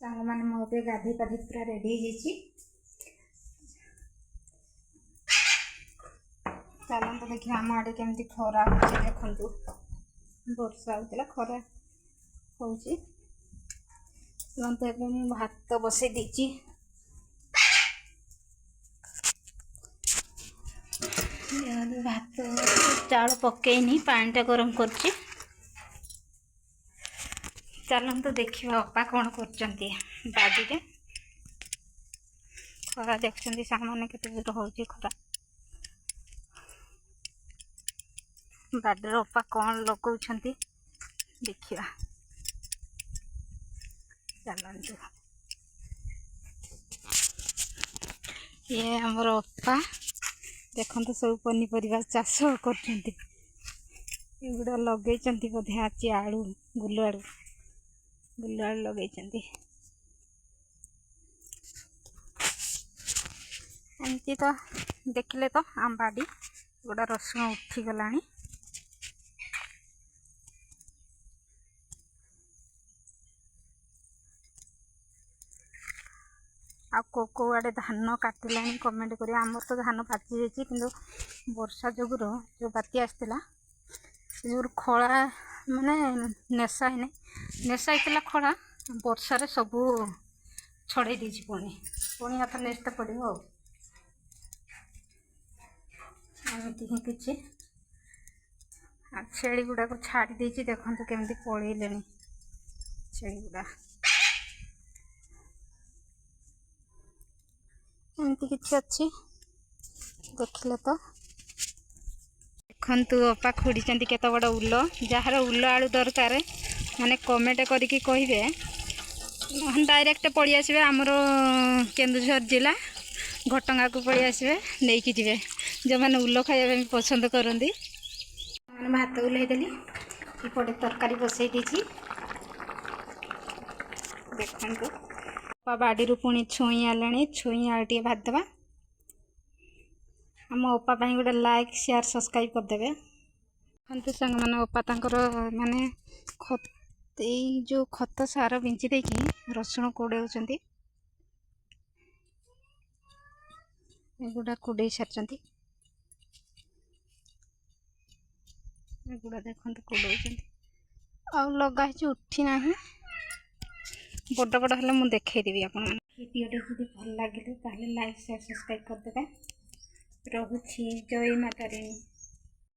सांग मैंने मोटे गाधी पाधी पूरा रेडी चलते देखिए आम आड़े केमती खरा हो देखु वर्षा होता खरा हो भात बसई देची भात चाउल पकईनी पानीटा गरम कर चलते देखा अपा कौन कर बाड़ी रे खरा देखते सामने केते दूर हो खरा बाड़ी अपा कौन लगौं देखा चलते ये आमर अपा देखते सब पनीपरिया चाष करगुड़ा लगे बोधे आज आलू गुल आलू लगे एमती तो देखिले तो आम बाड़ी गोटा रसुण उठीगला आ को आड़े धान काटिला कमेंट करिए आमर तो धान पाचि जाइए कि वर्षा जोगुर जो बाती आसला जो खड़ा माने नेशा ही नेशा होता खड़ा वर्षार सबू छड़े दी पुणी हाथ नेक्स्ट पड़ो एमती ही किसी छेली गुड़ा को छाड़ी देखते केमती पलैले छेली गुड़ा एमती किसी अच्छी देखिले तो देखु अपा खुड़ी केत बड़ उल जार उल आलू दरकार माने कमेंट करके कहे डायरेक्ट पड़ी आसबे आमर केन्दुझर जिला घटंगा को पड़ी आसबे नहीं कि जी जो मैंने उल खाया पसंद करती मैंने भात उल्लैदेली इपटे तरकारी बसई देखु बाड़ी पुणी छुई आले छुई आए भात देवा आम अपा गोटे लाइक शेयर सब्सक्राइब करदे देखते सांग मैंने अपा माने खत जो खत सार बिंची देकी रसुण कोड़े गुड़ा कोड़े सारी गुड़ा देखते कोड़े आ लगा उठी ना बड़ बड़ हेल्ले मुझे देखईदेवी आप वीडियो जब भल लगे लाइक शेयर सब्सक्राइब करदे रोची जय माता रानी।